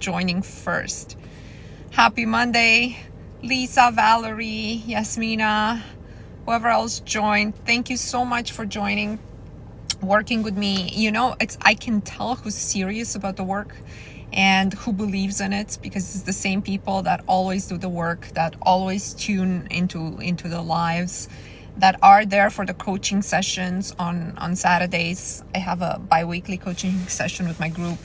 joining first. Happy Monday, Lisa, Valerie, Yasmina, whoever else joined. Thank you so much for joining, working with me. You know, I can tell who's serious about the work and who believes in it, because it's the same people that always do the work, that always tune into the lives, that are there for the coaching sessions on Saturdays. I have a bi-weekly coaching session with my group,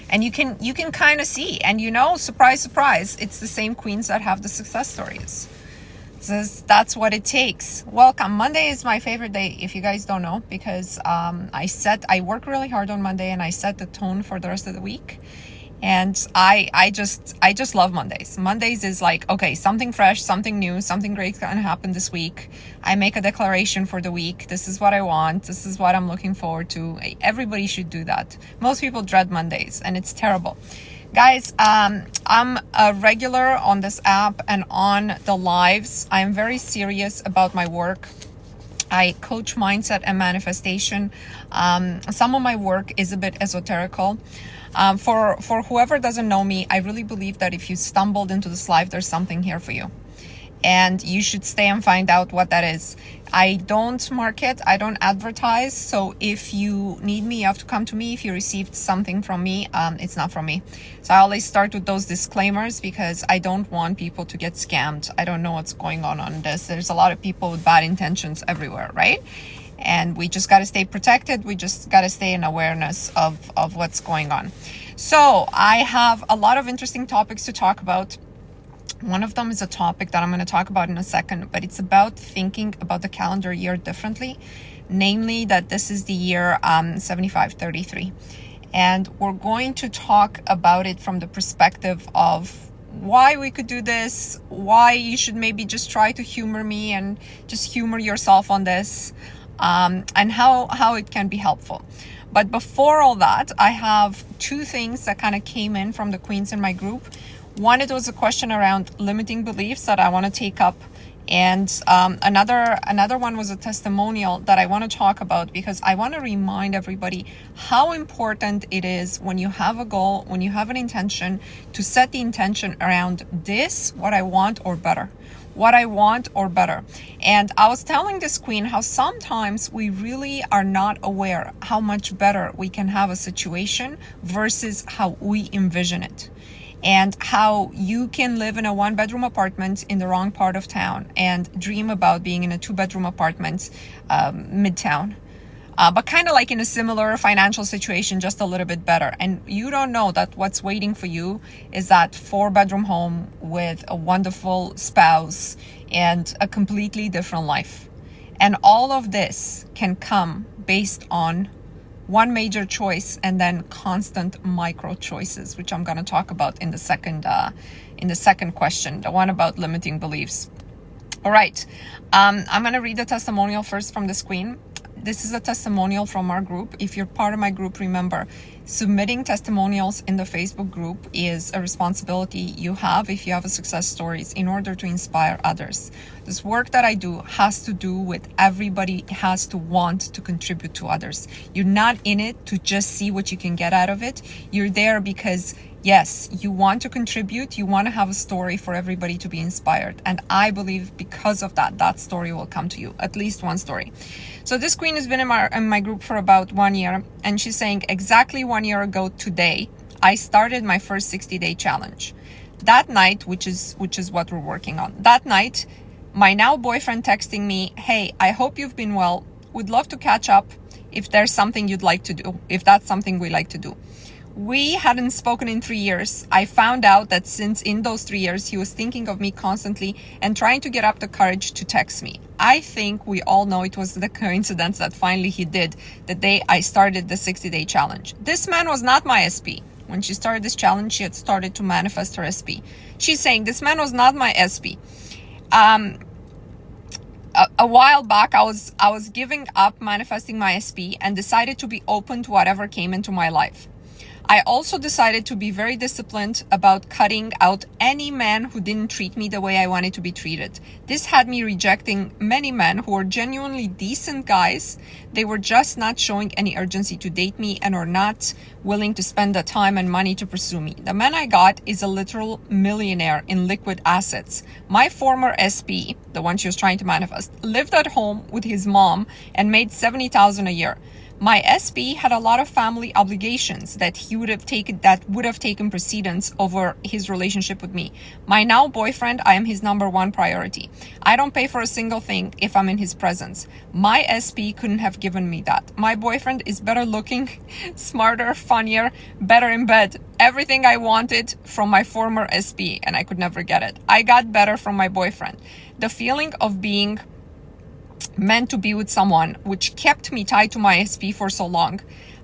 and you can kind of see, and you know, surprise, surprise, it's the same queens that have the success stories. So that's what it takes. Welcome. Monday is my favorite day, if you guys don't know, because I work really hard on Monday, and I set the tone for the rest of the week. And I just love Mondays. Mondays is like, okay, something fresh, something new, something great gonna happen this week. I make a declaration for the week. This is what I want. This is what I'm looking forward to. Everybody should do that. Most people dread Mondays, and it's terrible. Guys, I'm a regular on this app and on the lives. I'm very serious about my work. I coach mindset and manifestation. Some of my work is a bit esoterical. For whoever doesn't know me, I really believe that if you stumbled into this life, there's something here for you. And you should stay and find out what that is. I don't market, I don't advertise. So if you need me, you have to come to me. If you received something from me, it's not from me. So I always start with those disclaimers, because I don't want people to get scammed. I don't know what's going on this. There's a lot of people with bad intentions everywhere, right? And we just got to stay protected. We just got to stay in awareness of what's going on. So I have a lot of interesting topics to talk about. One of them is a topic that I'm going to talk about in a second, but it's about thinking about the calendar year differently. Namely, that this is the year 7533. And we're going to talk about it from the perspective of why we could do this, why you should maybe just try to humor me and just humor yourself on this. And how it can be helpful. But before all that, I have two things that kind of came in from the queens in my group. One, it was a question around limiting beliefs that I want to take up. And another one was a testimonial that I want to talk about, because I want to remind everybody how important it is when you have a goal, when you have an intention, to set the intention around this, what I want or better. What I want or better. And I was telling this queen how sometimes we really are not aware how much better we can have a situation versus how we envision it. And how you can live in a 1-bedroom apartment in the wrong part of town and dream about being in a 2-bedroom apartment midtown. But kind of like in a similar financial situation, just a little bit better. And you don't know that what's waiting for you is that 4-bedroom home with a wonderful spouse and a completely different life. And all of this can come based on one major choice and then constant micro choices, which I'm going to talk about in the second question, the one about limiting beliefs. All right. I'm going to read the testimonial first from this queen. This is a testimonial from our group. If you're part of my group, remember, submitting testimonials in the Facebook group is a responsibility you have if you have a success stories in order to inspire others. This work that I do has to do with everybody has to want to contribute to others. You're not in it to just see what you can get out of it. You're there because yes, you want to contribute. You want to have a story for everybody to be inspired. And I believe because of that, that story will come to you, at least one story. So this queen has been in my group for about 1 year. And she's saying exactly 1 year ago today, I started my first 60-day challenge. That night, which is what we're working on. That night, my now boyfriend texting me, hey, I hope you've been well. Would love to catch up if there's something you'd like to do, if that's something we like to do. We hadn't spoken in 3 years. I found out that since in those 3 years, he was thinking of me constantly and trying to get up the courage to text me. I think we all know it was the coincidence that finally he did the day I started the 60-day challenge. This man was not my SP. When she started this challenge, she had started to manifest her SP. She's saying, this man was not my SP. A while back, I was giving up manifesting my SP and decided to be open to whatever came into my life. I also decided to be very disciplined about cutting out any man who didn't treat me the way I wanted to be treated. This had me rejecting many men who were genuinely decent guys. They were just not showing any urgency to date me and are not willing to spend the time and money to pursue me. The man I got is a literal millionaire in liquid assets. My former SP, the one she was trying to manifest, lived at home with his mom and made $70,000 a year. My SP had a lot of family obligations that would have taken precedence over his relationship with me. My now boyfriend, I am his number one priority. I don't pay for a single thing if I'm in his presence. My SP couldn't have given me that. My boyfriend is better looking, smarter, funnier, better in bed. Everything I wanted from my former SP, and I could never get it. I got better from my boyfriend. The feeling of being meant to be with someone, which kept me tied to my SP for so long,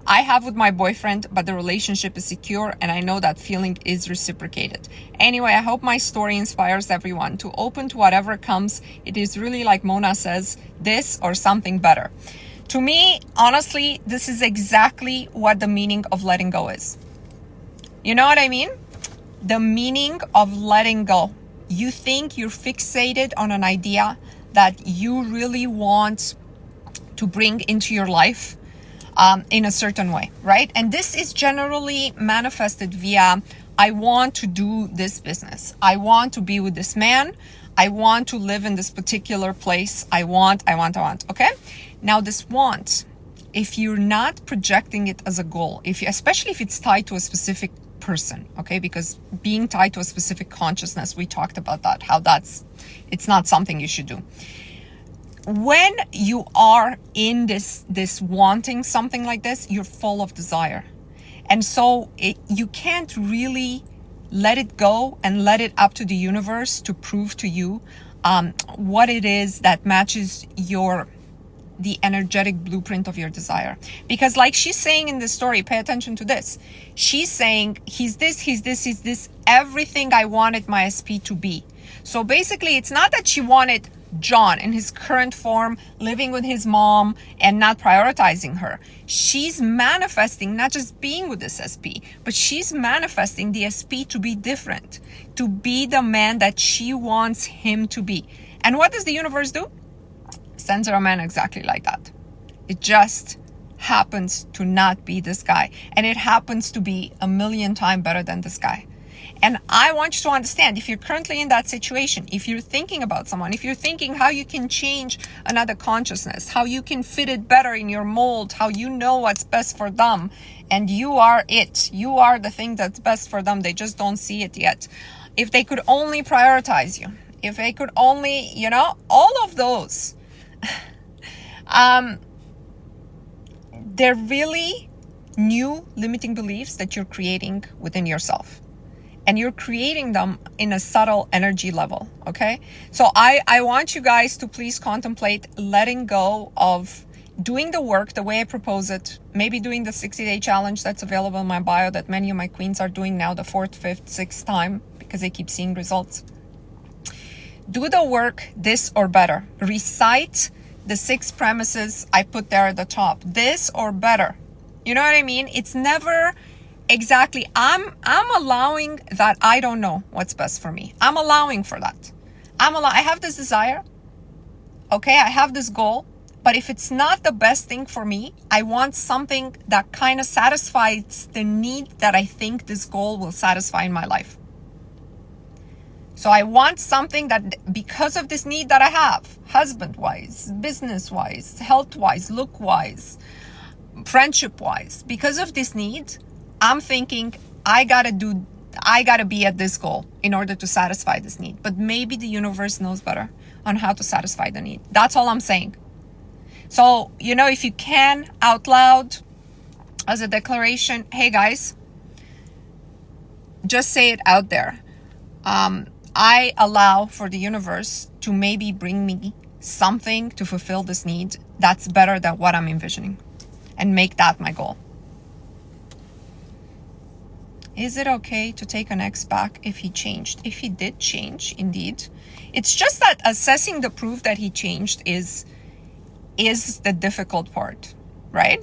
I have with my boyfriend, but the relationship is secure and I know that feeling is reciprocated. Anyway, I hope my story inspires everyone to open to whatever comes. It is really, like Mona says, this or something better. To me, honestly, this is exactly what the meaning of letting go is. You know what I mean? The meaning of letting go. You think you're fixated on an idea that you really want to bring into your life in a certain way, right? And this is generally manifested via, I want to do this business. I want to be with this man. I want to live in this particular place. I want, okay? Now this want, if you're not projecting it as a goal, especially if it's tied to a specific person, okay? Because being tied to a specific consciousness, we talked about that, how it's not something you should do. When you are in this wanting something like this, you're full of desire. And so you can't really let it go and let it up to the universe to prove to you what it is that matches the energetic blueprint of your desire. Because like she's saying in the story, pay attention to this. She's saying, he's this, everything I wanted my SP to be. So basically, it's not that she wanted John in his current form, living with his mom and not prioritizing her. She's manifesting not just being with this SP, but she's manifesting the SP to be different, to be the man that she wants him to be. And what does the universe do? Sends her a man exactly like that. It just happens to not be this guy. And it happens to be 1,000,000 times better than this guy. And I want you to understand, if you're currently in that situation, if you're thinking about someone, if you're thinking how you can change another consciousness, how you can fit it better in your mold, how you know what's best for them, and you are it. You are the thing that's best for them. They just don't see it yet. If they could only prioritize you, if they could only, all of those, they're really new limiting beliefs that you're creating within yourself. And you're creating them in a subtle energy level, okay? So I want you guys to please contemplate letting go of doing the work the way I propose it, maybe doing the 60-day challenge that's available in my bio that many of my queens are doing now, the 4th, 5th, 6th time, because they keep seeing results. Do the work, this or better. Recite the 6 premises I put there at the top, this or better. You know what I mean? It's never exactly, I'm allowing that I don't know what's best for me. I'm allowing for that. I have this desire. Okay, I have this goal. But if it's not the best thing for me, I want something that kind of satisfies the need that I think this goal will satisfy in my life. So I want something that, because of this need that I have, husband-wise, business-wise, health-wise, look-wise, friendship-wise, because of this need, I'm thinking I gotta be at this goal in order to satisfy this need. But maybe the universe knows better on how to satisfy the need. That's all I'm saying. So, if you can, out loud, as a declaration, hey guys, just say it out there. I allow for the universe to maybe bring me something to fulfill this need that's better than what I'm envisioning, and make that my goal. Is it okay to take an ex back if he changed? If he did change, indeed. It's just that assessing the proof that he changed is the difficult part, right?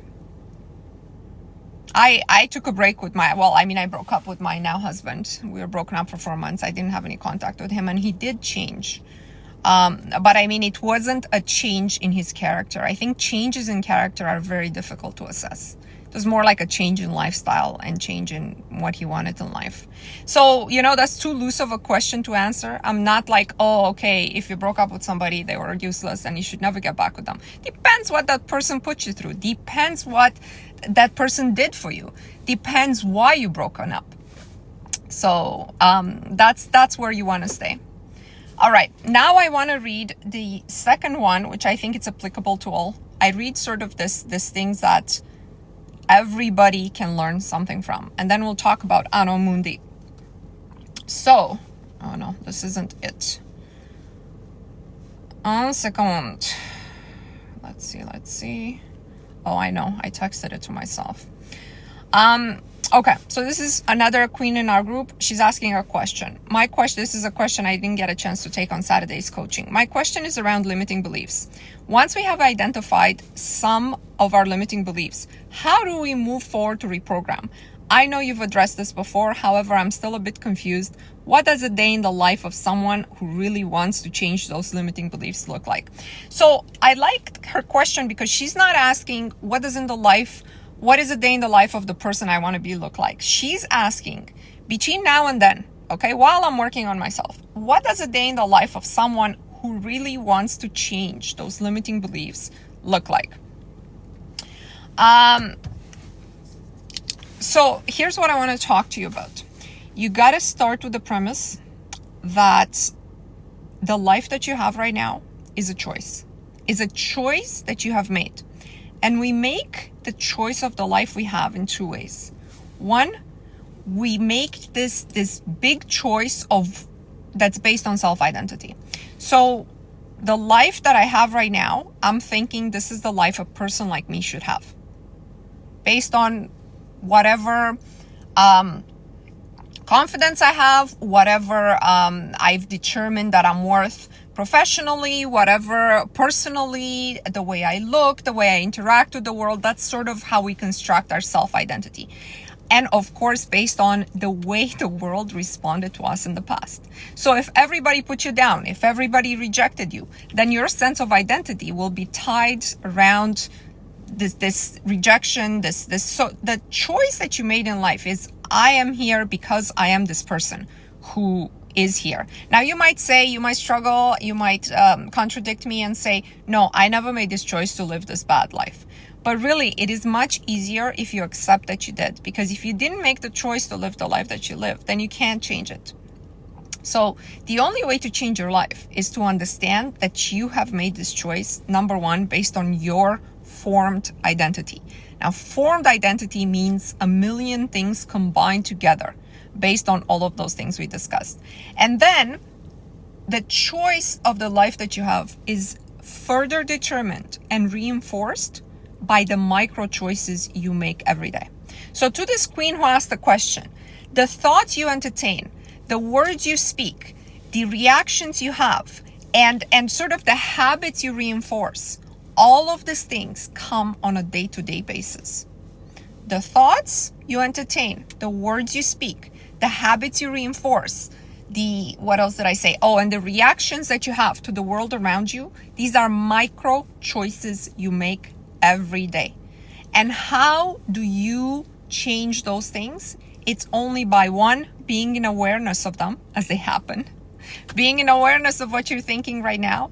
I took a break with I broke up with my now husband. We were broken up for 4 months. I didn't have any contact with him, and he did change. But I mean, it wasn't a change in his character. I think changes in character are very difficult to assess. It was more like a change in lifestyle and change in what he wanted in life. So, that's too loose of a question to answer. I'm not like, oh, okay, if you broke up with somebody, they were useless and you should never get back with them. Depends what that person put you through. Depends what that person did for you. Depends why you broken up. So that's where you want to stay. All right, now I want to read the second one, which I think it's applicable to all. I read sort of this things that everybody can learn something from, and then we'll talk about Anno Mundi. So, oh no, this isn't it. Un second. Let's see. Oh, I know, I texted it to myself. Okay, so this is another queen in our group. She's asking a question. This is a question I didn't get a chance to take on Saturday's coaching. My question is around limiting beliefs. Once we have identified some of our limiting beliefs, how do we move forward to reprogram? I know you've addressed this before, however, I'm still a bit confused. What does a day in the life of someone who really wants to change those limiting beliefs look like? So I like her question because she's not asking what is a day in the life of the person I want to be look like. She's asking, between now and then, okay, while I'm working on myself, what does a day in the life of someone who really wants to change those limiting beliefs look like? So here's what I want to talk to you about. You got to start with the premise that the life that you have right now is a choice that you have made. And we make the choice of the life we have in two ways. One, we make this big choice that's based on self-identity. So the life that I have right now, I'm thinking this is the life a person like me should have. Based on whatever confidence I have, whatever I've determined that I'm worth professionally, whatever personally, the way I look, the way I interact with the world, that's sort of how we construct our self-identity. And of course, based on the way the world responded to us in the past. So if everybody put you down, if everybody rejected you, then your sense of identity will be tied around this rejection, so the choice that you made in life is, I am here because I am this person who is here. Now you might struggle, you might contradict me and say, no, I never made this choice to live this bad life. But really, it is much easier if you accept that you did, because if you didn't make the choice to live the life that you live, then you can't change it. So the only way to change your life is to understand that you have made this choice, number one, based on your formed identity. Now, formed identity means a million things combined together based on all of those things we discussed. And then the choice of the life that you have is further determined and reinforced by the micro choices you make every day. So to this queen who asked the question, the thoughts you entertain, the words you speak, the reactions you have, and sort of the habits you reinforce, all of these things come on a day-to-day basis. The thoughts you entertain, the words you speak, the habits you reinforce, what else did I say? Oh, and the reactions that you have to the world around you, these are micro choices you make every day. And how do you change those things? It's only by, one, being in awareness of them as they happen, being in awareness of what you're thinking right now,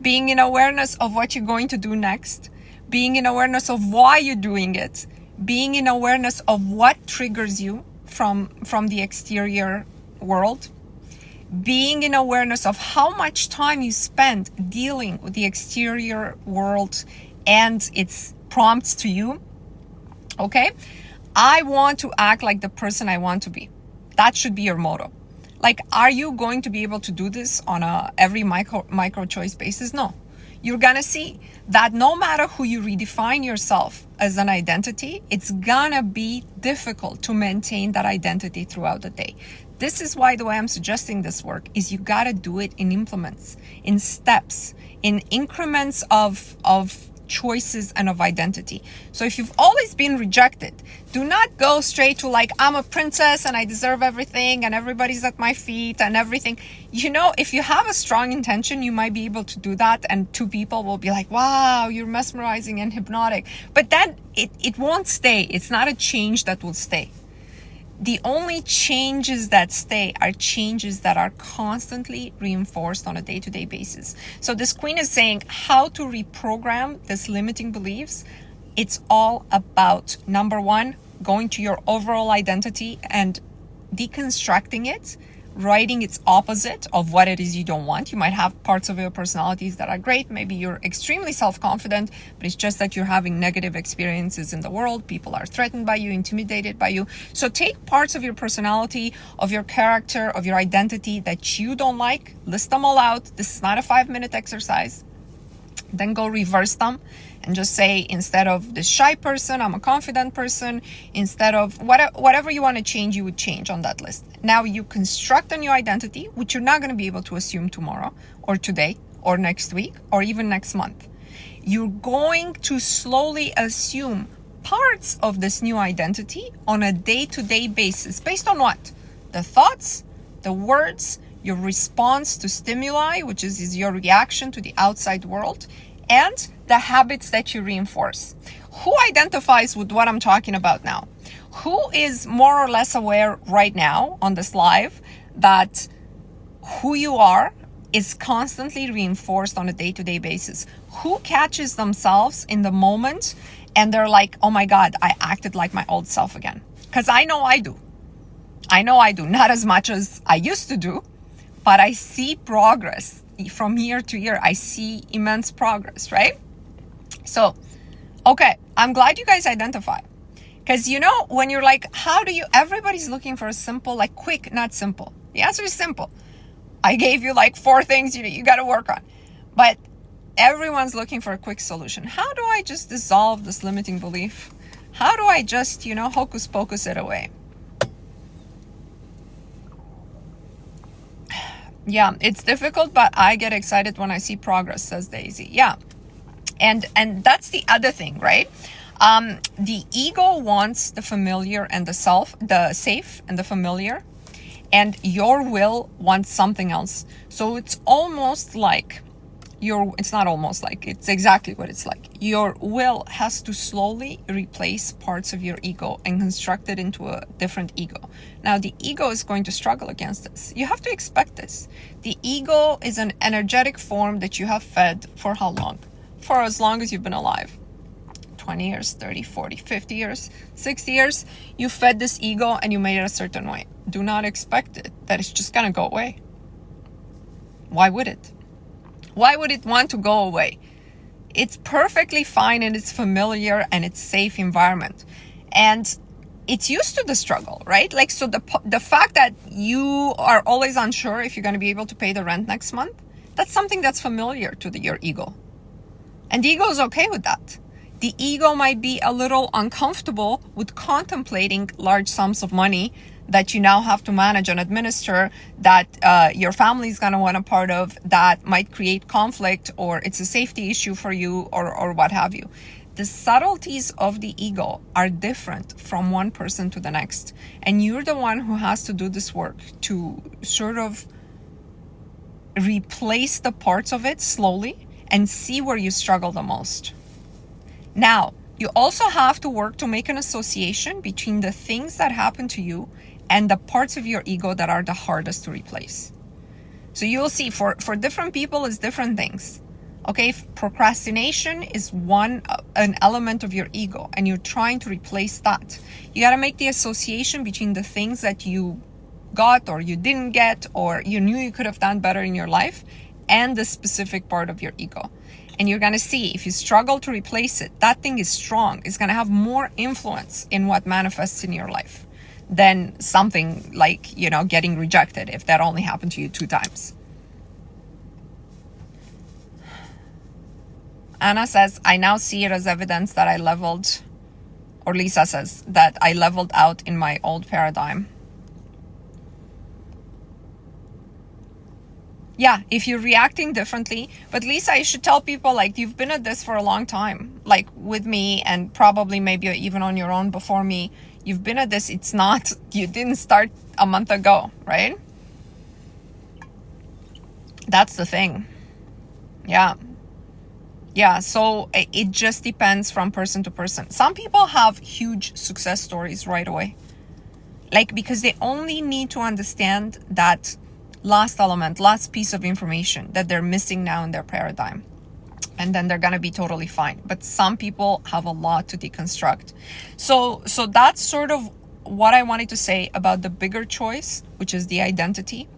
being in awareness of what you're going to do next, being in awareness of why you're doing it, being in awareness of what triggers you from the exterior world, being in awareness of how much time you spend dealing with the exterior world and its prompts to you. Okay? I want to act like the person I want to be. That should be your motto. Like, are you going to be able to do this on every micro choice basis? No. You're gonna see that no matter who you redefine yourself as an identity, it's gonna be difficult to maintain that identity throughout the day. This is why the way I'm suggesting this work is you gotta do it in implements, in steps, in increments of choices and of identity. So if you've always been rejected, do not go straight to like, I'm a princess and I deserve everything and everybody's at my feet and everything. You know, if you have a strong intention, you might be able to do that, and two people will be like, wow, you're mesmerizing and hypnotic. But then it won't stay. It's not a change that will stay. The only changes that stay are changes that are constantly reinforced on a day-to-day basis. So this queen is saying how to reprogram this limiting beliefs. It's all about, number one, going to your overall identity and deconstructing it, writing its opposite of what it is you don't want. You might have parts of your personalities that are great. Maybe you're extremely self-confident, but it's just that you're having negative experiences in the world. People are threatened by you, intimidated by you. So take parts of your personality, of your character, of your identity that you don't like, list them all out. This is not a 5-minute exercise. Then go reverse them and just say, instead of this shy person, I'm a confident person. Instead of whatever you want to change, you would change on that list. Now you construct a new identity, which you're not going to be able to assume tomorrow or today or next week or even next month. You're going to slowly assume parts of this new identity on a day-to-day basis. Based on what? The thoughts, the words, your response to stimuli, which is your reaction to the outside world, and the habits that you reinforce. Who identifies with what I'm talking about now? Who is more or less aware right now on this live that who you are is constantly reinforced on a day-to-day basis? Who catches themselves in the moment and they're like, oh my God, I acted like my old self again? Because I know I do. Not as much as I used to do, but I see progress from year to year. I see immense progress, right? So, okay, I'm glad you guys identify. Because you know, when you're like, everybody's looking for a simple, like quick, not simple. The answer is simple. I gave you like 4 things you got to work on. But everyone's looking for a quick solution. How do I just dissolve this limiting belief? How do I just, hocus pocus it away? Yeah, it's difficult, but I get excited when I see progress, says Daisy. Yeah. And that's the other thing, right? The ego wants the familiar and the safe and the familiar, and your will wants something else. So it's almost like it's exactly what it's like. Your will has to slowly replace parts of your ego and construct it into a different ego. Now, the ego is going to struggle against this. You have to expect this. The ego is an energetic form that you have fed for how long? For as long as you've been alive. 20 years, 30, 40, 50 years, 60 years. You fed this ego and you made it a certain way. Do not expect that it's just going to go away. Why would it? Why would it want to go away? It's perfectly fine in its familiar and its safe environment. And it's used to the struggle, right? Like, so the fact that you are always unsure if you're going to be able to pay the rent next month, that's something that's familiar to your ego. And the ego is okay with that. The ego might be a little uncomfortable with contemplating large sums of money that you now have to manage and administer, that your family is going to want a part of, that might create conflict, or it's a safety issue for you, or what have you. The subtleties of the ego are different from one person to the next. And you're the one who has to do this work to sort of replace the parts of it slowly and see where you struggle the most. Now, you also have to work to make an association between the things that happen to you and the parts of your ego that are the hardest to replace. So you'll see for different people it's different things. Okay, procrastination is an element of your ego, and you're trying to replace that. You got to make the association between the things that you got or you didn't get, or you knew you could have done better in your life, and the specific part of your ego. And you're going to see, if you struggle to replace it, that thing is strong. It's going to have more influence in what manifests in your life than something like, getting rejected, if that only happened to you 2 times. Anna says, I now see it as evidence that I leveled, or Lisa says, that I leveled out in my old paradigm. Yeah, if you're reacting differently. But Lisa, I should tell people, like, you've been at this for a long time, like with me, and probably maybe even on your own before me. You've been at this. It's not, you didn't start a month ago, right? That's the thing. Yeah. Yeah, so it just depends from person to person. Some people have huge success stories right away. Like, because they only need to understand that last element, last piece of information that they're missing now in their paradigm. And then they're going to be totally fine. But some people have a lot to deconstruct. So that's sort of what I wanted to say about the bigger choice, which is the identity,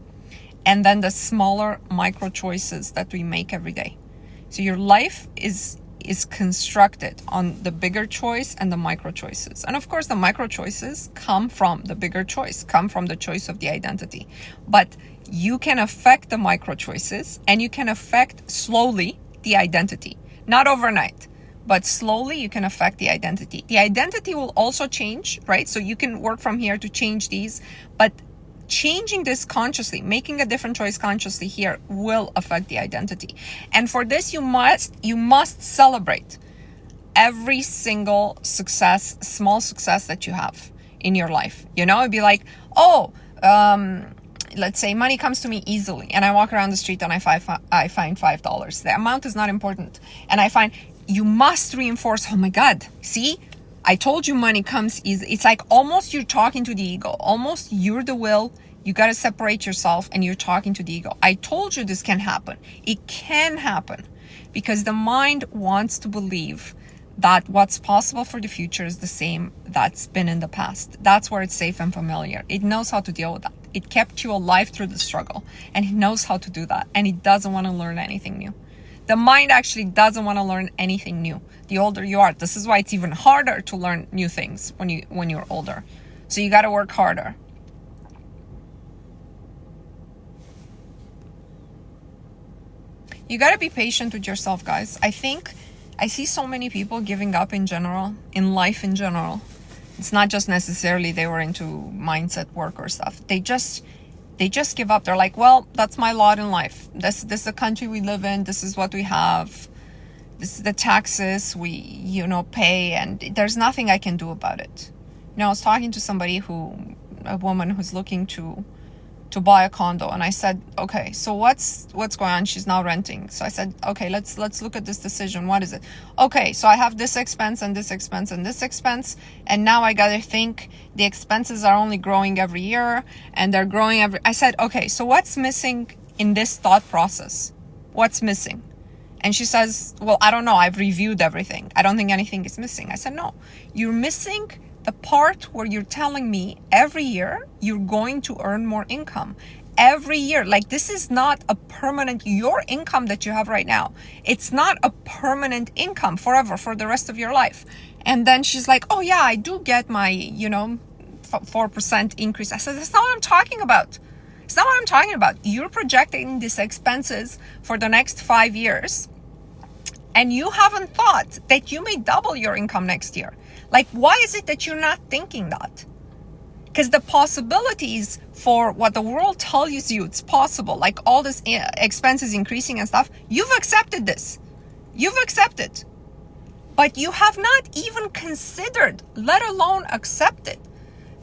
and then the smaller micro choices that we make every day. So your life is constructed on the bigger choice and the micro choices. And of course, the micro choices come from the bigger choice, come from the choice of the identity. But you can affect the micro choices, and you can affect slowly the identity. Not overnight, but slowly you can affect the identity. The identity will also change, right? So you can work from here to change these, but changing this consciously, making a different choice consciously here will affect the identity. And for this, you must celebrate every single success, small success that you have in your life. You know, it'd be like, oh, let's say money comes to me easily, and I walk around the street and I find $5. The amount is not important. And I find you must reinforce, oh my God, see, I told you money comes easy. It's like almost you're talking to the ego. Almost you're the will. You got to separate yourself and you're talking to the ego. I told you this can happen. It can happen because the mind wants to believe that what's possible for the future is the same that's been in the past. That's where it's safe and familiar. It knows how to deal with that. It kept you alive through the struggle, and it knows how to do that. And it doesn't want to learn anything new. The mind actually doesn't want to learn anything new. The older you are, this is why it's even harder to learn new things when you're older. So you got to work harder. You got to be patient with yourself, guys. I think I see so many people giving up in general, in life in general. It's not just necessarily they were into mindset work or stuff. They just give up. They're like, well, that's my lot in life. This is the country we live in. This is what we have. This is the taxes we, pay, and there's nothing I can do about it. I was talking to somebody a woman who's looking to buy a condo, and I said, okay, so what's going on? She's now renting. So I said, okay, let's look at this decision. What is it? Okay, so I have this expense and this expense and this expense, and now I gotta think the expenses are only growing every year, and they're growing I said, okay, so what's missing in this thought process? What's missing? And she says, well, I don't know. I've reviewed everything. I don't think anything is missing. I said, no, you're missing the part where you're telling me every year you're going to earn more income. Every year. Like, this is not a permanent, your income that you have right now, it's not a permanent income forever for the rest of your life. And then she's like, oh yeah, I do get my, 4% increase. I said, that's not what I'm talking about. It's not what I'm talking about. You're projecting these expenses for the next 5 years, and you haven't thought that you may double your income next year. Like, why is it that you're not thinking that? Because the possibilities for what the world tells you it's possible, like all this expenses increasing and stuff, you've accepted this. You've accepted. But you have not even considered, let alone accepted,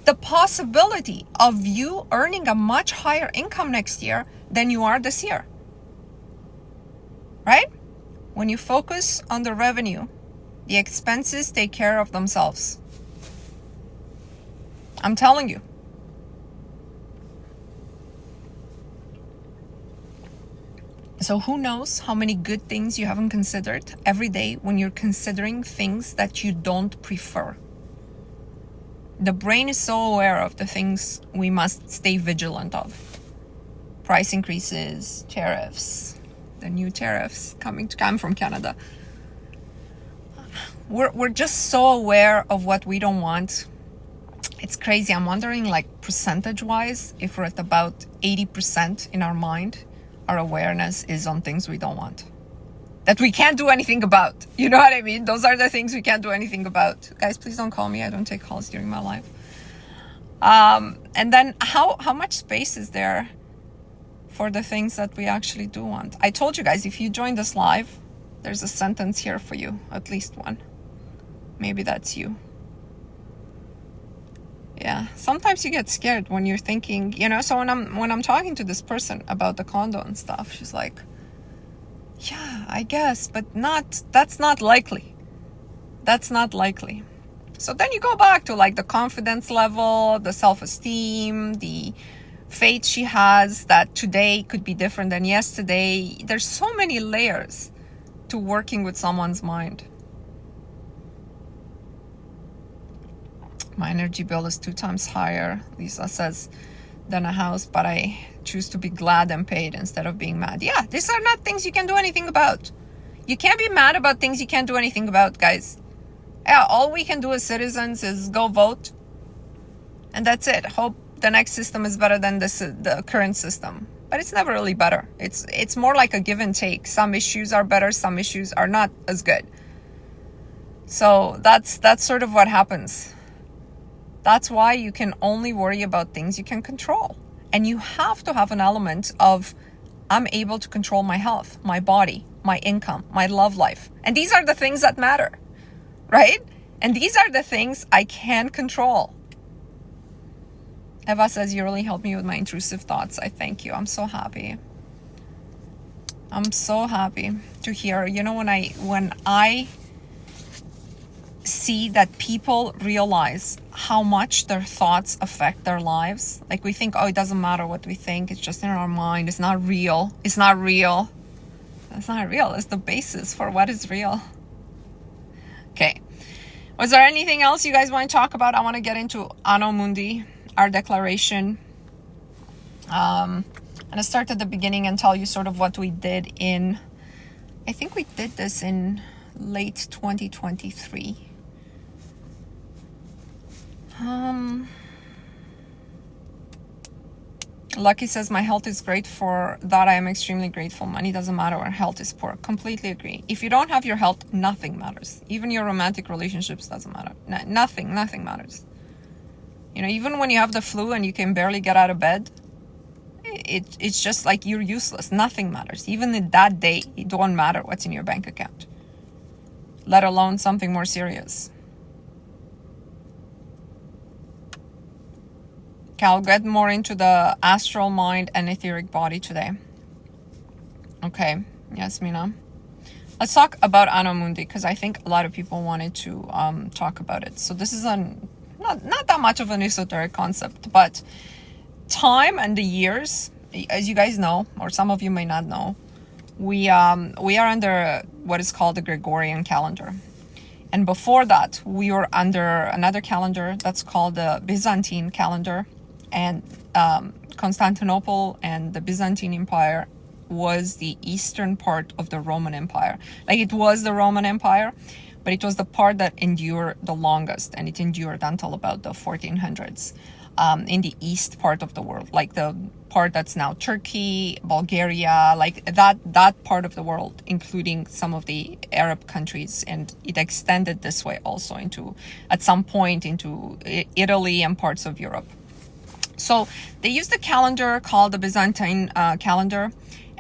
the possibility of you earning a much higher income next year than you are this year. Right? When you focus on the revenue, the expenses take care of themselves. I'm telling you. So who knows how many good things you haven't considered every day when you're considering things that you don't prefer. The brain is so aware of the things we must stay vigilant of. Price increases, tariffs, the new tariffs coming to come from Canada. We're just so aware of what we don't want. It's crazy. I'm wondering, like, percentage-wise, if we're at about 80% in our mind, our awareness is on things we don't want, that we can't do anything about. You know what I mean? Those are the things we can't do anything about. Guys, please don't call me. I don't take calls during my life. And then how much space is there for the things that we actually do want. I told you guys, if you join this live, there's a sentence here for you, at least one. Maybe that's you. Yeah, sometimes you get scared when you're thinking, you know, so when I'm talking to this person about the condo and stuff, she's like, yeah, I guess, but that's not likely. That's not likely. So then you go back to like the confidence level, the self-esteem, the faith she has that today could be different than yesterday. There's so many layers to working with someone's mind. My energy bill is 2 times higher, Lisa says, than a house, but I choose to be glad and paid instead of being mad. Yeah, these are not things you can do anything about. You can't be mad about things you can't do anything about, guys. Yeah, all we can do as citizens is go vote, and that's it. Hope the next system is better than the current system. But it's never really better. It's more like a give and take. Some issues are better, some issues are not as good. So that's sort of what happens. That's why you can only worry about things you can control. And you have to have an element of, I'm able to control my health, my body, my income, my love life. And these are the things that matter, right? And these are the things I can control. Eva says, you really helped me with my intrusive thoughts. I thank you. I'm so happy. I'm so happy to hear. You know, when I see that people realize how much their thoughts affect their lives. Like we think, oh, it doesn't matter what we think. It's just in our mind. It's not real. It's not real. It's not real. It's the basis for what is real. Okay. Was there anything else you guys want to talk about? I want to get into Anno Mundi, our declaration. I'm going to start at the beginning and tell you sort of what we did in, I think we did this in late 2023. Lucky says, my health is great. For that I am extremely grateful. Money doesn't matter when health is poor. Completely agree. If you don't have your health, nothing matters. Even your romantic relationships doesn't matter. Nothing matters. You know, even when you have the flu and you can barely get out of bed, it's just like you're useless. Nothing matters. Even in that day, it don't matter what's in your bank account, let alone something more serious. Okay, I'll get more into the astral mind and etheric body today. Okay, Yasmina. Let's talk about Anno Mundi, because I think a lot of people wanted to talk about it. So this is not that much of an esoteric concept, but time and the years, as you guys know, or some of you may not know, we are under what is called the Gregorian calendar. And before that, we were under another calendar that's called the Byzantine calendar. And Constantinople and the Byzantine Empire was the eastern part of the Roman Empire. Like, it was the Roman Empire, but it was the part that endured the longest, and it endured until about the 1400s in the east part of the world, like the part that's now Turkey, Bulgaria, like that part of the world, including some of the Arab countries. And it extended this way also into, at some point, into Italy and parts of Europe. So they used a calendar called the Byzantine calendar,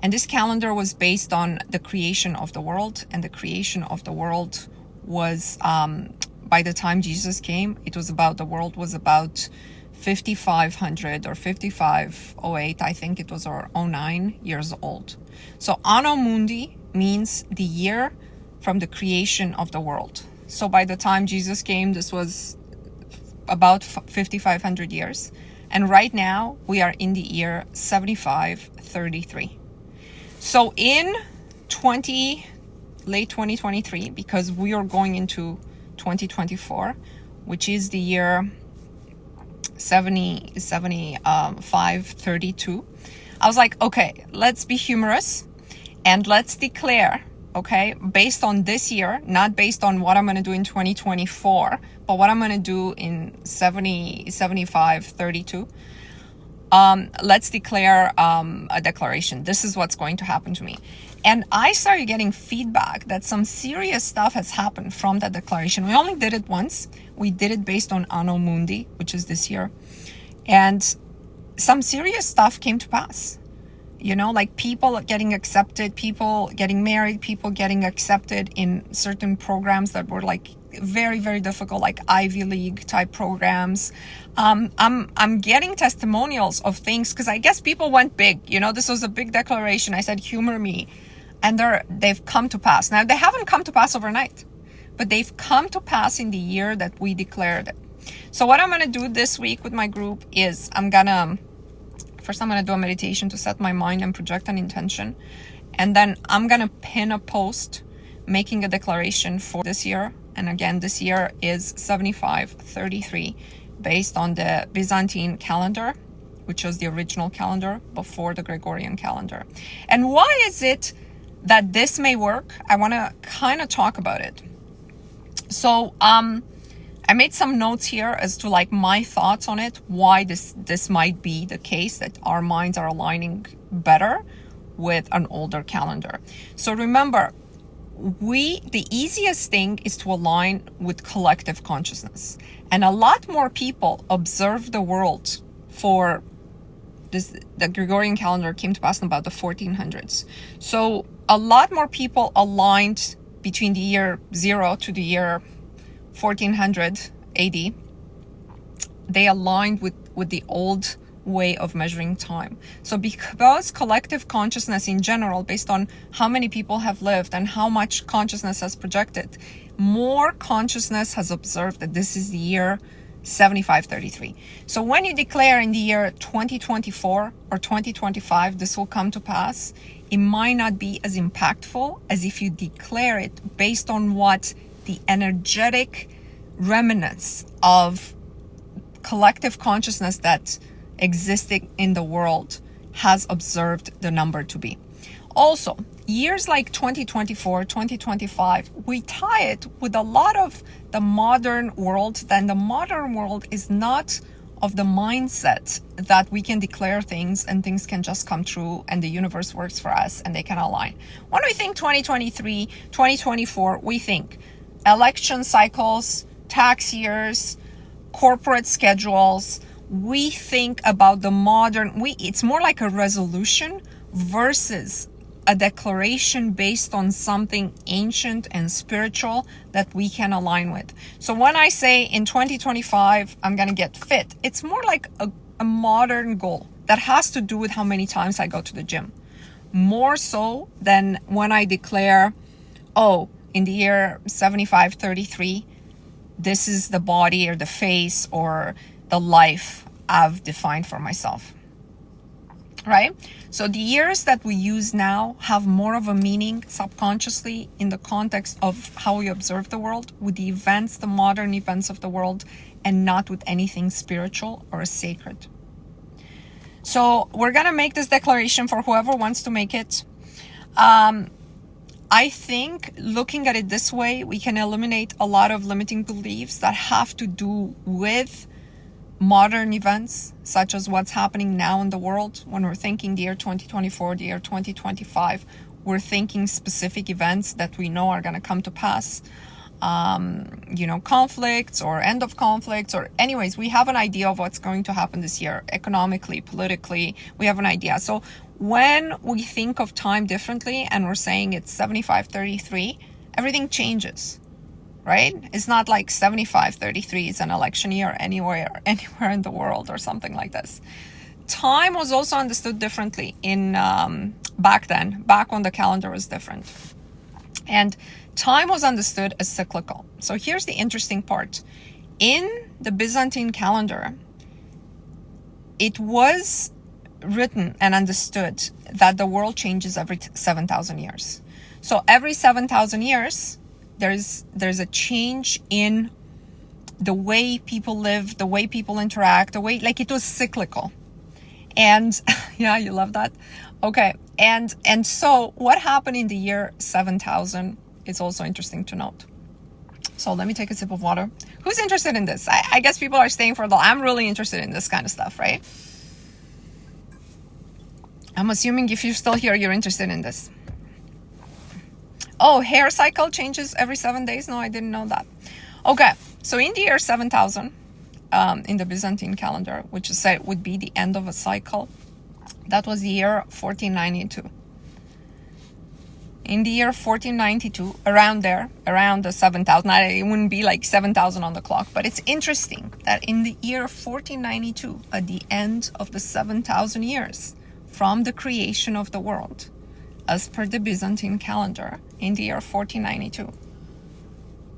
and this calendar was based on the creation of the world. And the creation of the world was, by the time Jesus came, the world was about 5,500 or 5508, I think it was, or 09 years old. So Anno Mundi means the year from the creation of the world. So by the time Jesus came, this was about 5,500 years. And right now, we are in the year 7533. So in late 2023, because we are going into 2024, which is the year 7532, I was like, okay, let's be humorous and let's declare, okay, based on this year, not based on what I'm going to do in 2024, but what I'm going to do in 7532, let's declare a declaration. This is what's going to happen to me. And I started getting feedback that some serious stuff has happened from that declaration. We only did it once. We did it based on Anno Mundi, which is this year. And some serious stuff came to pass. like people getting accepted, people getting married, people getting accepted in certain programs that were like very, very difficult, like Ivy League type programs. I'm getting testimonials of things because I guess people went big. This was a big declaration. I said, humor me. And they've come to pass. Now, they haven't come to pass overnight, but they've come to pass in the year that we declared it. So what I'm going to do this week with my group is first I'm going to do a meditation to set my mind and project an intention. And then I'm going to pin a post making a declaration for this year. And again, this year is 7533 based on the Byzantine calendar, which was the original calendar before the Gregorian calendar. And why is it that this may work? I want to kind of talk about it. So I made some notes here as to like my thoughts on it, why this might be the case, that our minds are aligning better with an older calendar. So remember, the easiest thing is to align with collective consciousness. And a lot more people observe the world for this. The Gregorian calendar came to pass in about the 1400s. So a lot more people aligned between the year 0 to the year 1400 AD. They aligned with the old way of measuring time. So because collective consciousness in general, based on how many people have lived and how much consciousness has projected, more consciousness has observed that this is the year 7533. So when you declare in the year 2024 or 2025, this will come to pass, it might not be as impactful as if you declare it based on what the energetic remnants of collective consciousness that existing in the world has observed the number to be. Also, years like 2024, 2025, we tie it with a lot of the modern world. Then the modern world is not of the mindset that we can declare things and things can just come true and the universe works for us and they can align. When we think 2023, 2024, we think election cycles, tax years, corporate schedules. We think about the modern, it's more like a resolution versus a declaration based on something ancient and spiritual that we can align with. So when I say in 2025, I'm going to get fit, it's more like a modern goal that has to do with how many times I go to the gym. More so than when I declare, in the year 7533, this is the body or the face or the life I've defined for myself. Right? So the years that we use now have more of a meaning subconsciously in the context of how we observe the world, with the events, the modern events of the world, and not with anything spiritual or sacred. So we're going to make this declaration for whoever wants to make it. I think looking at it this way, we can eliminate a lot of limiting beliefs that have to do with modern events, such as what's happening now in the world. When we're thinking the year 2024, the year 2025, we're thinking specific events that we know are going to come to pass. Conflicts or end of conflicts, or anyways, we have an idea of what's going to happen this year, economically, politically, we have an idea. So when we think of time differently and we're saying it's 7533, everything changes. Right? It's not like 7533 is an election year anywhere in the world or something like this. Time was also understood differently in back when the calendar was different. And time was understood as cyclical. So here's the interesting part. In the Byzantine calendar, it was written and understood that the world changes every 7,000 years. So every 7,000 years, there's a change in the way people live, the way people interact, the way, like, it was cyclical. And yeah, you love that. Okay. And so what happened in the year 7000 is also interesting to note. So let me take a sip of water. Who's interested in this? I guess people are staying for I'm really interested in this kind of stuff, right? I'm assuming if you're still here, you're interested in this. Oh, hair cycle changes every 7 days? No, I didn't know that. Okay, so in the year 7000, in the Byzantine calendar, which is said would be the end of a cycle, That was the year 1492. In the year 1492, around there, around the 7,000, it wouldn't be like 7,000 on the clock, but it's interesting that in the year 1492, at the end of the 7,000 years from the creation of the world, as per the Byzantine calendar, in the year 1492,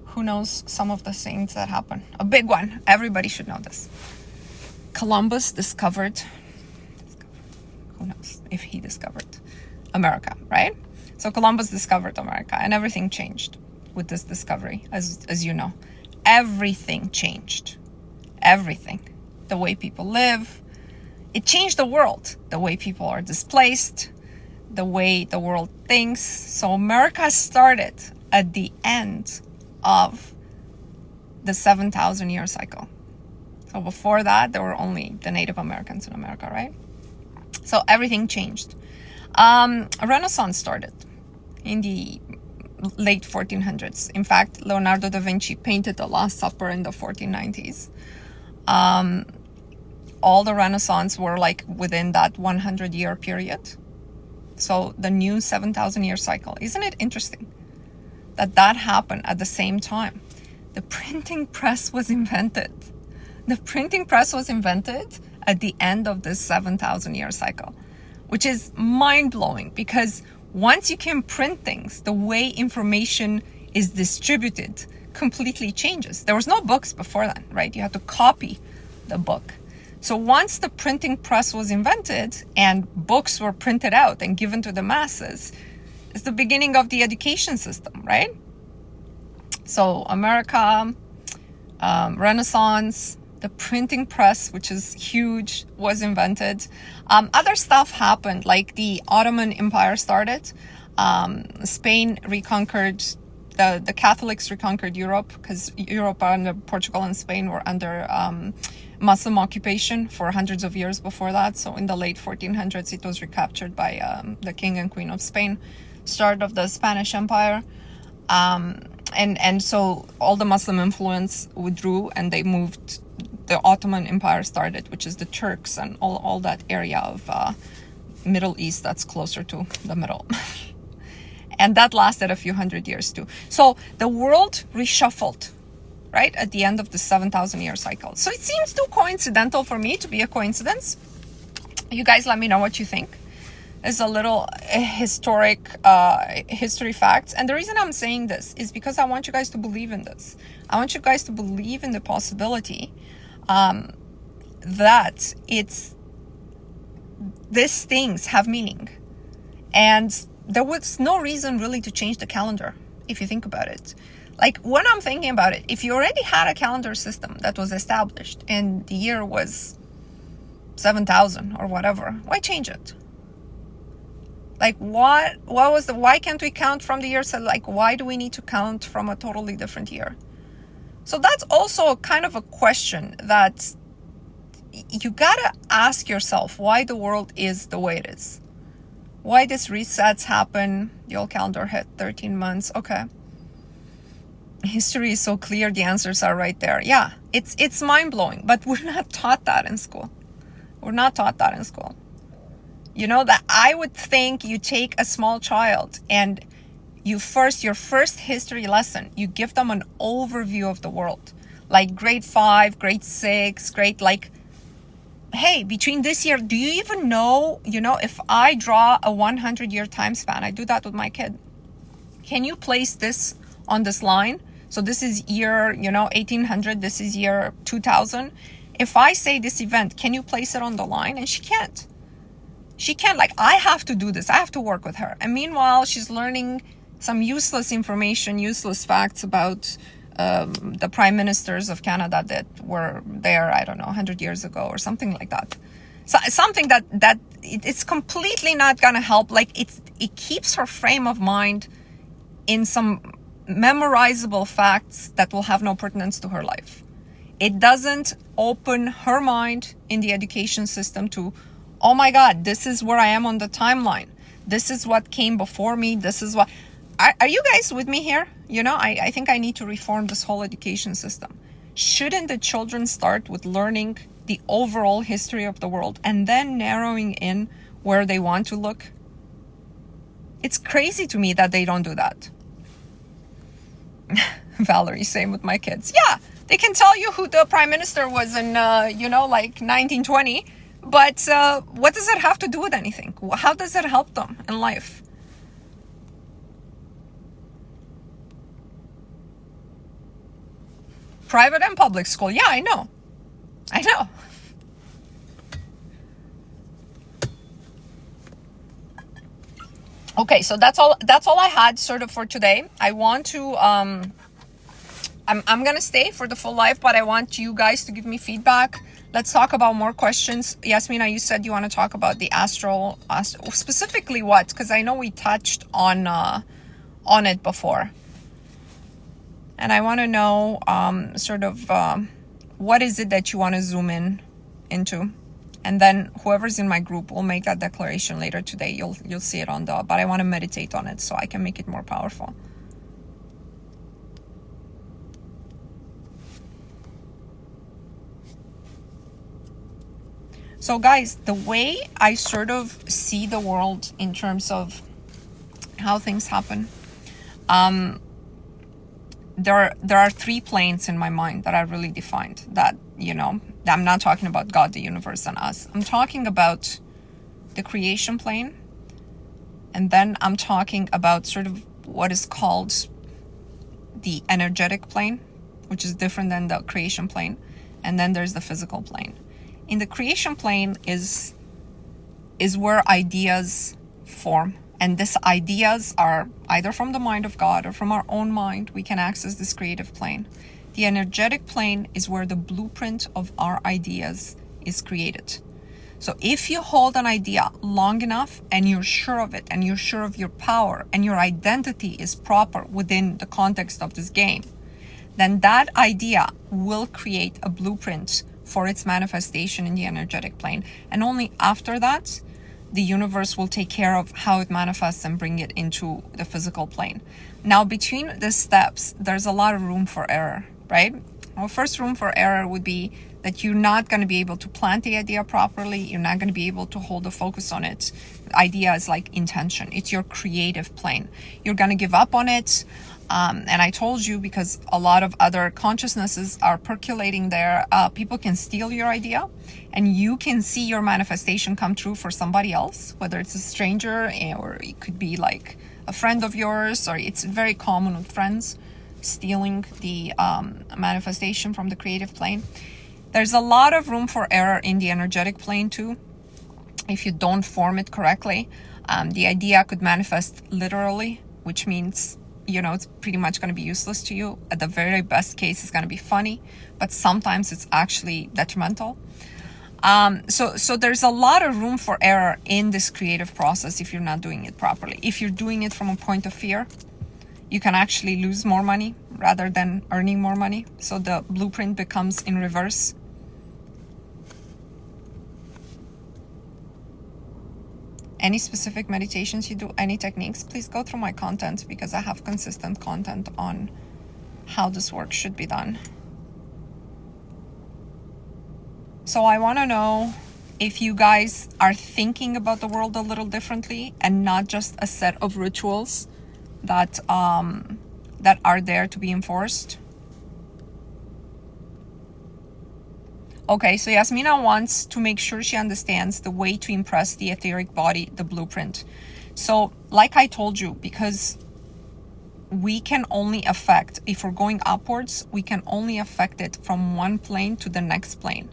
who knows some of the things that happened? A big one, everybody should know this. Columbus discovered, who knows if he discovered America, right? So Columbus discovered America and everything changed with this discovery, as you know. Everything changed. Everything. The way people live. It changed the world. The way people are displaced. The way the world thinks. So America started at the end of the 7,000 year cycle. So before that, there were only the Native Americans in America, right? So everything changed. A Renaissance started in the late 1400s. In fact, Leonardo da Vinci painted the Last Supper in the 1490s. All the Renaissance were like within that 100-year period. So the new 7,000 year cycle. Isn't it interesting that happened at the same time? The printing press was invented. The printing press was invented at the end of this 7,000 year cycle, which is mind-blowing because once you can print things, the way information is distributed completely changes. There was no books before then, right? You had to copy the book. So once the printing press was invented and books were printed out and given to the masses, it's the beginning of the education system, right? So America, Renaissance, the printing press, which is huge, was invented. Other stuff happened, like the Ottoman Empire started. Spain reconquered, the Catholics reconquered Europe, because Europe under Portugal and Spain were under Muslim occupation for hundreds of years before that. So in the late 1400s, it was recaptured by the King and Queen of Spain, start of the Spanish Empire. And so all the Muslim influence withdrew and they moved. The Ottoman Empire started, which is the Turks and all that area of Middle East that's closer to the middle. And that lasted a few hundred years too. So the world reshuffled, right, at the end of the 7,000 year cycle. So it seems too coincidental for me to be a coincidence. You guys let me know what you think. It's a little historic history facts. And the reason I'm saying this is because I want you guys to believe in this. I want you guys to believe in the possibility that these things have meaning. And there was no reason really to change the calendar, if you think about it. Like when I'm thinking about it, if you already had a calendar system that was established and the year was 7,000 or whatever, why change it? Like why can't we count from the year? So like, why do we need to count from a totally different year? So that's also kind of a question that you gotta ask yourself, why the world is the way it is. Why these resets happen. The old calendar hit 13 months. Okay. History is so clear. The answers are right there. Yeah, it's mind-blowing, but we're not taught that in school. We're not taught that in school. You know, that I would think you take a small child and your first history lesson, you give them an overview of the world. Like grade 5, grade 6, hey, between this year, do you even know, if I draw a 100-year time span, I do that with my kid. Can you place this on this line? So this is year, 1800, this is year 2000. If I say this event, can you place it on the line? And she can't. She can't. Like, I have to do this. I have to work with her. And meanwhile, she's learning some useless information, useless facts about the prime ministers of Canada that were there, I don't know, 100 years ago or something like that. So something that it's completely not going to help. Like, it keeps her frame of mind in some memorizable facts that will have no pertinence to her life. It doesn't open her mind in the education system to, oh my God, this is where I am on the timeline. This is what came before me. This is what... Are you guys with me here? I think I need to reform this whole education system. Shouldn't the children start with learning the overall history of the world and then narrowing in where they want to look. It's crazy to me that they don't do that. Valerie, same with my kids. Yeah, they can tell you who the prime minister was in, like 1920. But what does it have to do with anything? How does it help them in life? Private and public school. Yeah, I know. Okay, so that's all I had sort of for today. I want to I'm gonna stay for the full live, but I want you guys to give me feedback. Let's talk about more questions. Yasmina, you said you want to talk about the astral, specifically what? Because I know we touched on it before. And I want to know what is it that you want to zoom into. And then whoever's in my group will make that declaration later today. You'll see it but I want to meditate on it so I can make it more powerful. So guys, the way I sort of see the world in terms of how things happen, there are 3 planes in my mind that I really defined. That, I'm not talking about God, the universe, and us. I'm talking about the creation plane. And then I'm talking about sort of what is called the energetic plane, which is different than the creation plane. And then there's the physical plane. In the creation plane is where ideas form. And these ideas are either from the mind of God or from our own mind. We can access this creative plane. The energetic plane is where the blueprint of our ideas is created. So if you hold an idea long enough and you're sure of it and you're sure of your power and your identity is proper within the context of this game, then that idea will create a blueprint for its manifestation in the energetic plane. And only after that, the universe will take care of how it manifests and bring it into the physical plane. Now, between the steps, there's a lot of room for error, right? Well, first room for error would be that you're not going to be able to plant the idea properly. You're not going to be able to hold a focus on it. The idea is like intention. It's your creative plane. You're going to give up on it. And I told you, because a lot of other consciousnesses are percolating there, people can steal your idea and you can see your manifestation come true for somebody else, whether it's a stranger or it could be like a friend of yours, or it's very common with friends stealing the manifestation from the creative plane. There's a lot of room for error in the energetic plane too. If you don't form it correctly, the idea could manifest literally, which means it's pretty much going to be useless to you. At the very best case, it's going to be funny, but sometimes it's actually detrimental. So there's a lot of room for error in this creative process if you're not doing it properly. If you're doing it from a point of fear, you can actually lose more money rather than earning more money. So the blueprint becomes in reverse. Any specific meditations you do, any techniques, please go through my content, because I have consistent content on how this work should be done. So I want to know if you guys are thinking about the world a little differently and not just a set of rituals that are there to be enforced. Okay, so Yasmina wants to make sure she understands the way to impress the etheric body, the blueprint. So like I told you, because we can only affect, if we're going upwards, we can only affect it from one plane to the next plane.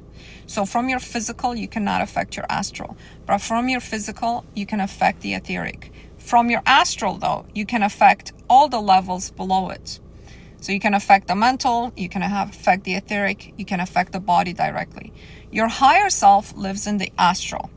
So from your physical, you cannot affect your astral. But from your physical, you can affect the etheric. From your astral, though, you can affect all the levels below it. So you can affect the mental, you can affect the etheric, you can affect the body directly. Your higher self lives in the astral.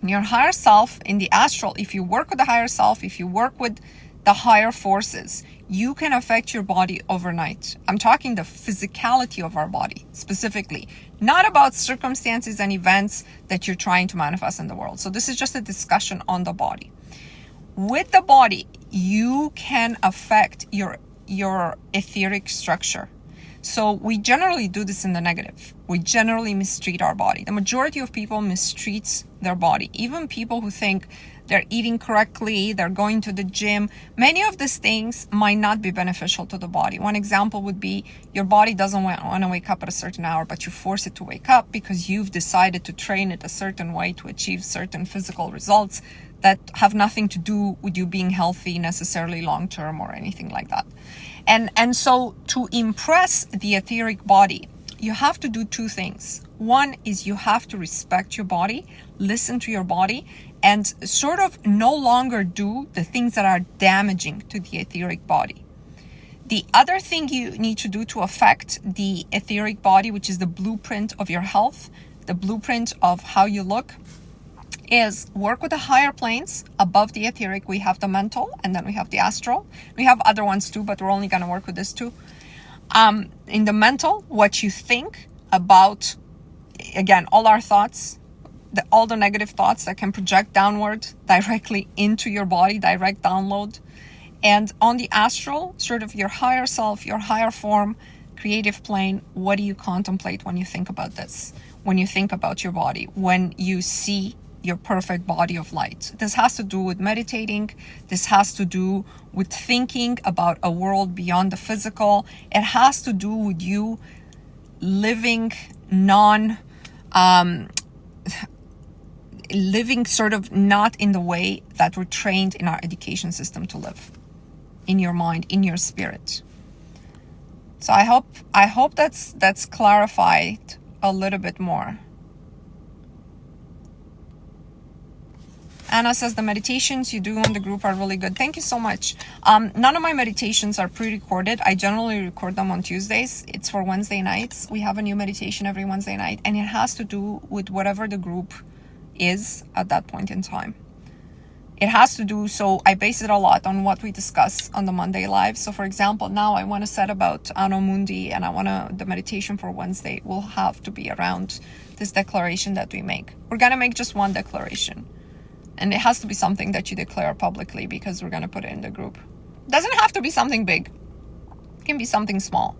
Your higher self in the astral, if you work with the higher self, if you work with the higher forces, you can affect your body overnight. I'm talking the physicality of our body specifically, not about circumstances and events that you're trying to manifest in the world. So this is just a discussion on the body. With the body, you can affect your etheric structure. So we generally do this in the negative. We generally mistreat our body. The majority of people mistreats their body. Even people who think they're eating correctly, they're going to the gym. Many of these things might not be beneficial to the body. One example would be your body doesn't want to wake up at a certain hour, but you force it to wake up because you've decided to train it a certain way to achieve certain physical results that have nothing to do with you being healthy necessarily long-term or anything like that. And so to impress the etheric body, you have to do two things. One is you have to respect your body, listen to your body, and sort of no longer do the things that are damaging to the etheric body. The other thing you need to do to affect the etheric body, which is the blueprint of your health, the blueprint of how you look, is work with the higher planes. Above the etheric, we have the mental, and then we have the astral. We have other ones too, but we're only going to work with this two. In the mental, what you think about, again, all our thoughts, all the negative thoughts that can project downward directly into your body, direct download. And on the astral, sort of your higher self, your higher form, creative plane, what do you contemplate when you think about this? When you think about your body, when you see your perfect body of light. This has to do with meditating. This has to do with thinking about a world beyond the physical. It has to do with you living living sort of not in the way that we're trained in our education system to live, in your mind, in your spirit. So I hope that's clarified a little bit more. Anna says the meditations you do in the group are really good. Thank you so much. None of my meditations are pre-recorded. I generally record them on Tuesdays. It's for Wednesday nights. We have a new meditation every Wednesday night, and it has to do with whatever the group is at that point in time. It has to do, so I base it a lot on what we discuss on the Monday live. So for example, now I want to set about Anno Mundi, and the meditation for Wednesday will have to be around this declaration that we make. We're going to make just one declaration. And it has to be something that you declare publicly because we're going to put it in the group. It doesn't have to be something big. It can be something small.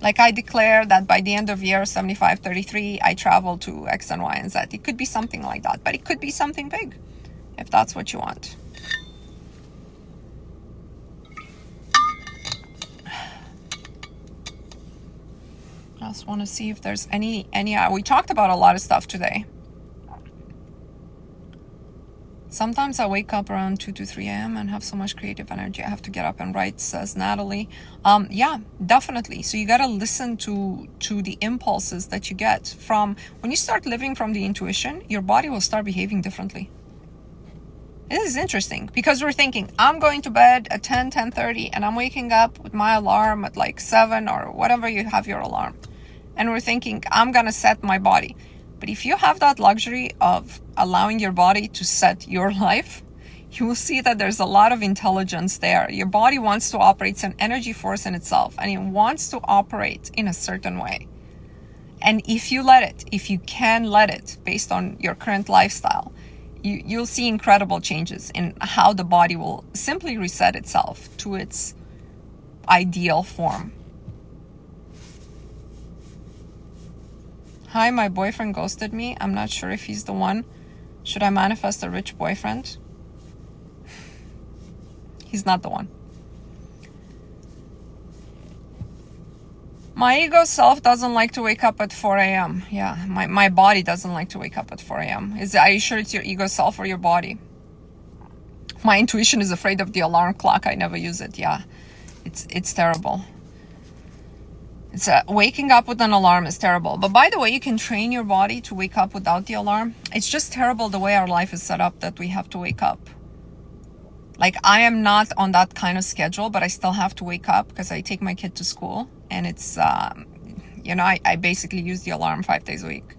Like I declare that by the end of year 7533, I travel to X and Y and Z. It could be something like that, but it could be something big if that's what you want. I just want to see if there's any, we talked about a lot of stuff today. Sometimes I wake up around 2 to 3 a.m. and have so much creative energy. I have to get up and write, says Natalie. Yeah, definitely. So you got to listen to the impulses that you get from, when you start living from the intuition, your body will start behaving differently. This is interesting because we're thinking, I'm going to bed at 10:30, and I'm waking up with my alarm at like 7 or whatever you have your alarm. And we're thinking, I'm going to set my body. But if you have that luxury of allowing your body to set your life, you will see that there's a lot of intelligence there. Your body wants to operate, it's an energy force in itself, and it wants to operate in a certain way. And if you let it, if you can let it, based on your current lifestyle, you'll see incredible changes in how the body will simply reset itself to its ideal form. Hi, my boyfriend ghosted me. I'm not sure if he's the one. Should I manifest a rich boyfriend? He's not the one. My ego self doesn't like to wake up at 4 a.m. Yeah, my body doesn't like to wake up at 4 a.m. Are you sure it's your ego self or your body? My intuition is afraid of the alarm clock. I never use it. Yeah, it's terrible. Waking up with an alarm is terrible. But by the way, you can train your body to wake up without the alarm. It's just terrible the way our life is set up that we have to wake up. Like I am not on that kind of schedule, but I still have to wake up because I take my kid to school. And it's, I basically use the alarm 5 days a week.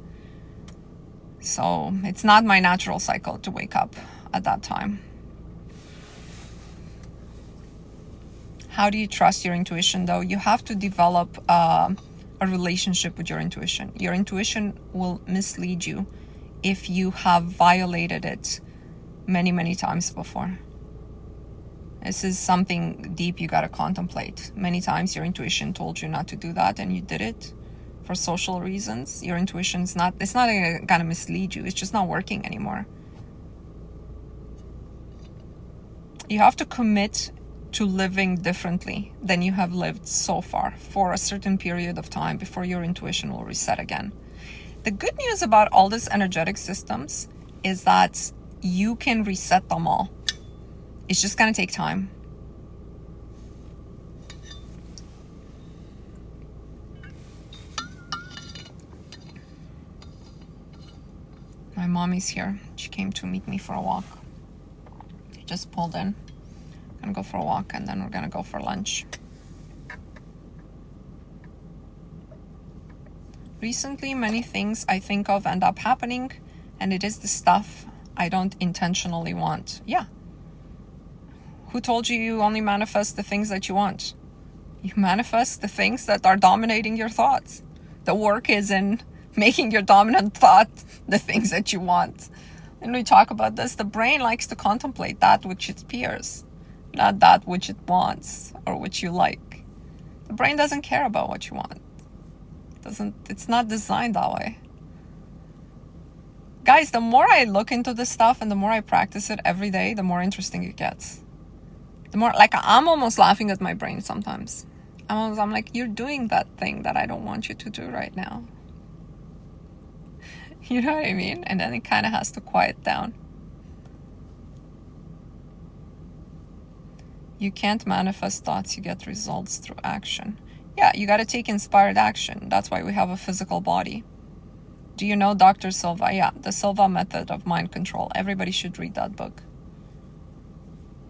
So it's not my natural cycle to wake up at that time. How do you trust your intuition, though? You have to develop a relationship with your intuition. Your intuition will mislead you if you have violated it many, many times before. This is something deep you got to contemplate. Many times your intuition told you not to do that and you did it for social reasons. Your intuition is not, it's not going to mislead you. It's just not working anymore. You have to commit to living differently than you have lived so far for a certain period of time before your intuition will reset again. The good news about all these energetic systems is that you can reset them all. It's just going to take time. My mommy's here. She came to meet me for a walk. She just pulled in. I'm gonna go for a walk and then we're gonna go for lunch. Recently, many things I think of end up happening, and it is the stuff I don't intentionally want. Yeah. Who told you only manifest the things that you want? You manifest the things that are dominating your thoughts. The work is in making your dominant thought the things that you want. And we talk about this. The brain likes to contemplate that which it fears, not that which it wants or which you like. The brain doesn't care about what you want. It's not designed that way. Guys, the more I look into this stuff and the more I practice it every day, the more interesting it gets. The more, like, I'm almost laughing at my brain sometimes. I'm like, you're doing that thing that I don't want you to do right now. You know what I mean? And then it kind of has to quiet down. You can't manifest thoughts, you get results through action. Yeah, you got to take inspired action. That's why we have a physical body. Do you know Dr. Silva? Yeah, the Silva method of mind control. Everybody should read that book.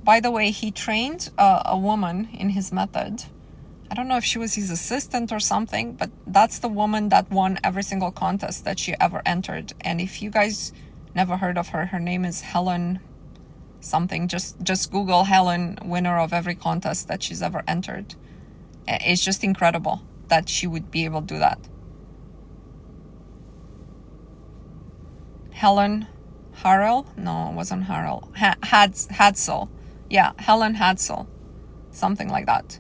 By the way, he trained a woman in his method. I don't know if she was his assistant or something, but that's the woman that won every single contest that she ever entered. And if you guys never heard of her, her name is Helen something. Just Google Helen, winner of every contest that she's ever entered. It's just incredible that she would be able to do that. Helen Harrell? No, it wasn't Harrell. Hadsel. Yeah, Helen Hadsel. Something like that.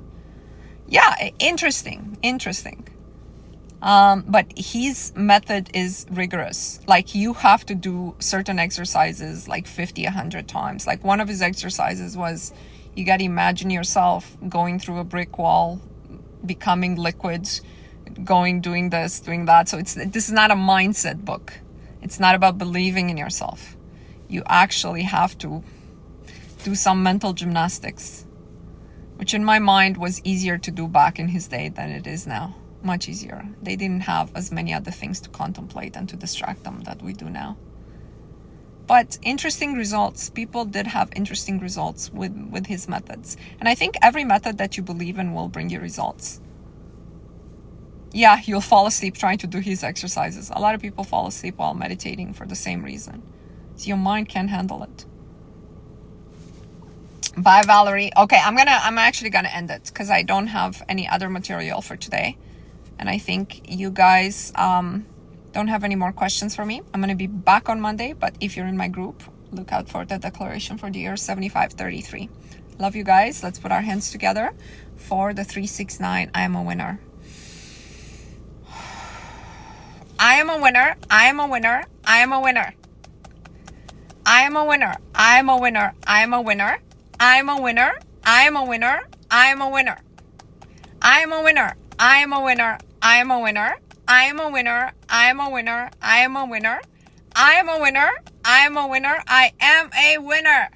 Yeah, interesting. But his method is rigorous. Like, you have to do certain exercises like 50, 100 times. Like, one of his exercises was, you got to imagine yourself going through a brick wall, becoming liquid, doing this, doing that. So this is not a mindset book. It's not about believing in yourself. You actually have to do some mental gymnastics, which in my mind was easier to do back in his day than it is now. Much easier. They didn't have as many other things to contemplate and to distract them that we do now. But interesting results. People did have interesting results with his methods. And I think every method that you believe in will bring you results. Yeah, you'll fall asleep trying to do his exercises. A lot of people fall asleep while meditating for the same reason. So your mind can't handle it. Bye, Valerie. Okay, I'm actually gonna end it because I don't have any other material for today. And I think you guys don't have any more questions for me. I'm gonna be back on Monday, but if you're in my group, look out for the declaration for the year 7533. Love you guys. Let's put our hands together for the 369. I am a winner. I am a winner. I am a winner. I am a winner. I am a winner. I am a winner. I am a winner. I am a winner. I am a winner. I am a winner. I am a winner. I am a winner. I am a winner. I am a winner. I am a winner. I am a winner. I am a winner. I am a winner. I am a winner.